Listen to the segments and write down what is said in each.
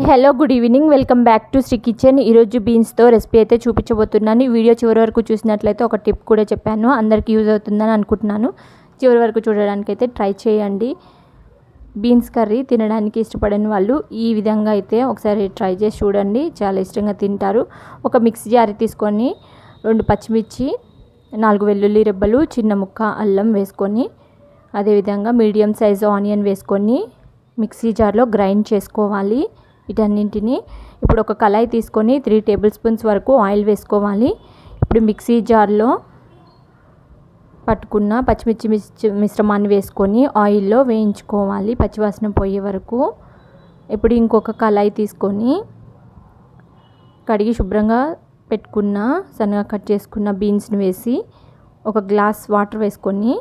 Hello good evening, welcome back to Shri kitchen. ఈరోజు బీన్స్తో recipe అయితే చూపించబోతున్నాను. ఈ వీడియో చివరి వరకు చూసినట్లయితే ఒక టిప్ కూడా చెప్పాను, అందరికీ యూజ్ అవుతుందని అనుకుంటున్నాను. చివరి వరకు చూడడానికి అయితే ట్రై చేయండి. బీన్స్ కర్రీ తినడానికి ఇష్టపడని వాళ్ళు ఈ విధంగా అయితే ఒకసారి ట్రై చేసి చూడండి, చాలా ఇష్టంగా తింటారు. ఒక మిక్సీ జార్ తీసుకొని 2 పచ్చిమిర్చి, 4 వెల్లుల్లి రెబ్బలు, చిన్న ముక్క అల్లం వేసుకొని, అదేవిధంగా మీడియం సైజు ఆనియన్ వేసుకొని మిక్సీ జార్లో గ్రైండ్ చేసుకోవాలి. వీటన్నింటినీ ఇప్పుడు ఒక కళాయి తీసుకొని 3 టేబుల్ స్పూన్స్ వరకు ఆయిల్ వేసుకోవాలి. ఇప్పుడు మిక్సీ జార్లో పట్టుకున్న పచ్చిమిర్చి మిశ్రమాన్ని వేసుకొని ఆయిల్లో వేయించుకోవాలి పచ్చివాసన పోయే వరకు. ఇప్పుడు ఇంకొక కళాయి తీసుకొని కడిగి శుభ్రంగా పెట్టుకున్న సన్నగా కట్ చేసుకున్న బీన్స్ని వేసి ఒక గ్లాస్ వాటర్ వేసుకొని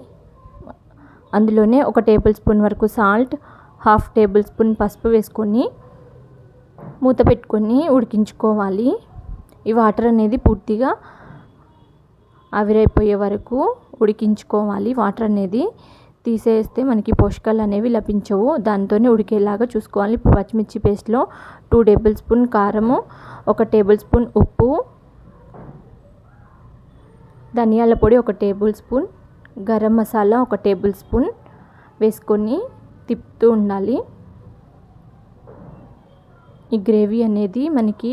అందులోనే 1 టేబుల్ స్పూన్ వరకు సాల్ట్, 1/2 టేబుల్ స్పూన్ పసుపు వేసుకొని మూత పెట్టుకొని ఉడికించుకోవాలి. ఈ వాటర్ అనేది పూర్తిగా ఆవిరైపోయే వరకు ఉడికించుకోవాలి. వాటర్ అనేది తీసేస్తే మనకి పోషకాలు అనేవి లభించవు, దాంతోనే ఉడికేలాగా చూసుకోవాలి. పచ్చిమిర్చి పేస్ట్లో 2 టేబుల్ స్పూన్ కారము, 1 టేబుల్ స్పూన్ ఉప్పు, ధనియాల పొడి 1 table spoon, garam masala 1 table spoon వేసుకొని తిప్పుతూ ఉండాలి. ఈ గ్రేవీ అనేది మనకి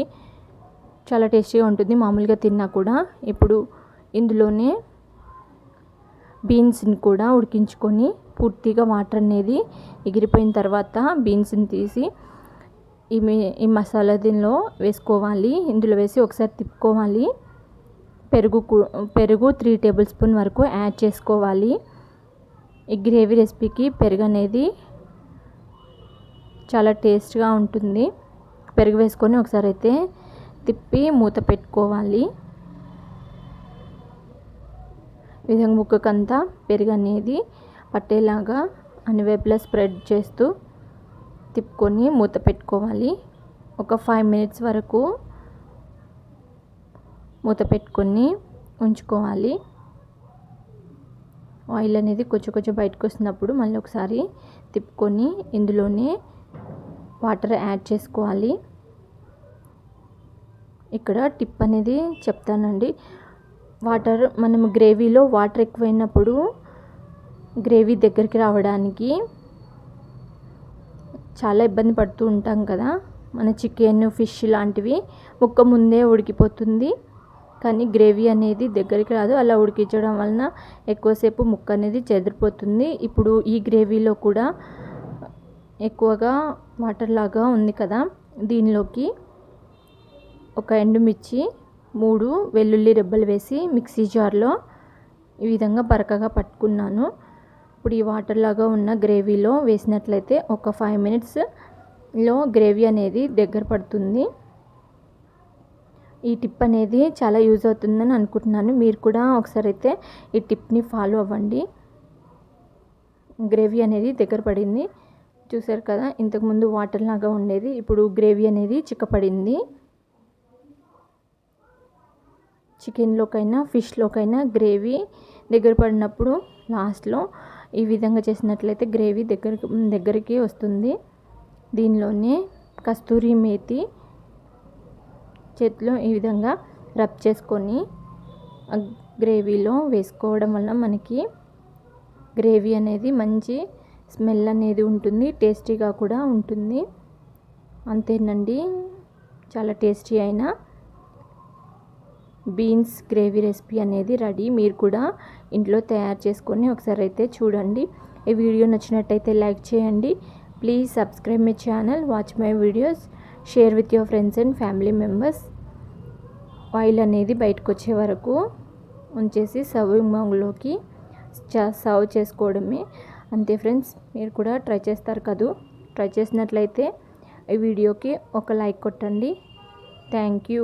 చాలా టేస్టీగా ఉంటుంది, మామూలుగా తిన్నా కూడా. ఇప్పుడు ఇందులోనే బీన్స్ని కూడా ఉడికించుకొని పూర్తిగా వాటర్ అనేది ఎగిరిపోయిన తర్వాత బీన్స్ని తీసి ఈ మసాలా దీనిలో వేసుకోవాలి. ఇందులో వేసి ఒకసారి తిప్పుకోవాలి. పెరుగు 3 టేబుల్ స్పూన్ వరకు యాడ్ చేసుకోవాలి. ఈ గ్రేవీ రెసిపీకి పెరుగు అనేది చాలా టేస్ట్గా ఉంటుంది. పెరుగు వేసుకొని ఒకసారి అయితే తిప్పి మూత పెట్టుకోవాలి. ఈ విధంగా ముక్కకంతా పెరుగు అనేది పట్టేలాగా అన్ని వైపులా స్ప్రెడ్ చేస్తూ తిప్పుకొని మూత పెట్టుకోవాలి. ఒక 5 మినిట్స్ వరకు మూత పెట్టుకొని ఉంచుకోవాలి. ఆయిల్ అనేది కొంచెం బయటకు వస్తున్నప్పుడు మళ్ళీ ఒకసారి తిప్పుకొని ఇందులోనే వాటర్ యాడ్ చేసుకోవాలి. ఇక్కడ టిప్ అనేది చెప్తానండి. మనం గ్రేవీలో వాటర్ ఎక్కువైనప్పుడు గ్రేవీ దగ్గరికి రావడానికి చాలా ఇబ్బంది పడుతూ ఉంటాం కదా. మన చికెన్, ఫిష్ లాంటివి ముక్క ముందే ఉడికిపోతుంది, కానీ గ్రేవీ అనేది దగ్గరికి రాదు. అలా ఉడికించడం వలన ఎక్కువసేపు ముక్క అనేది చెదిరిపోతుంది. ఇప్పుడు ఈ గ్రేవీలో కూడా ఎక్కువగా వాటర్ లాగా ఉంది కదా, దీనిలోకి 1 ఎండుమిర్చి, 3 వెల్లుల్లి రెబ్బలు వేసి మిక్సీ జార్లో ఈ విధంగా బరకగా పట్టుకున్నాను. ఇప్పుడు ఈ వాటర్ లాగా ఉన్న గ్రేవీలో వేసినట్లయితే ఒక 5 మినిట్స్లో గ్రేవీ అనేది దగ్గర పడుతుంది. ఈ టిప్ అనేది చాలా యూజ్ అవుతుందని అనుకుంటున్నాను. మీరు కూడా ఒకసారి అయితే ఈ టిప్ని ఫాలో అవ్వండి. గ్రేవీ అనేది దగ్గర పడింది, చూసారు కదా. ఇంతకుముందు వాటర్ లాగా ఉండేది, ఇప్పుడు గ్రేవీ అనేది చిక్కపడింది. చికెన్లోకైనా ఫిష్లోకైనా గ్రేవీ దగ్గర పడినప్పుడు లాస్ట్లో ఈ విధంగా చేసినట్లయితే గ్రేవీ దగ్గరికి వస్తుంది. దీనిలోనే కస్తూరి మేతి చేతిలో ఈ విధంగా రబ్ చేసుకొని గ్రేవీలో వేసుకోవడం వల్ల మనకి గ్రేవీ అనేది మంచి స్మెల్ అనేది ఉంటుంది, టేస్టీగా కూడా ఉంటుంది. అంతేనండి, చాలా టేస్టీ అయిన బీన్స్ గ్రేవీ రెసిపీ అనేది రెడీ. మీరు కూడా ఇంట్లో తయారు చేసుకొని ఒకసారి అయితే చూడండి. ఈ వీడియో నచ్చినట్టయితే లైక్ చేయండి. Please subscribe my channel, watch my videos, share with your friends and family members. Oil అనేది బయటకు వచ్చే వరకు ఉంచేసి సర్వింగ్ బౌల్లోకి సర్వ్ చేసుకోవడమే. అంతే ఫ్రెండ్స్, మీరు కూడా ట్రై చేస్తారు కదూ. ట్రై చేసినట్లయితే ఈ వీడియోకి ఒక లైక్ కొట్టండి. Thank you.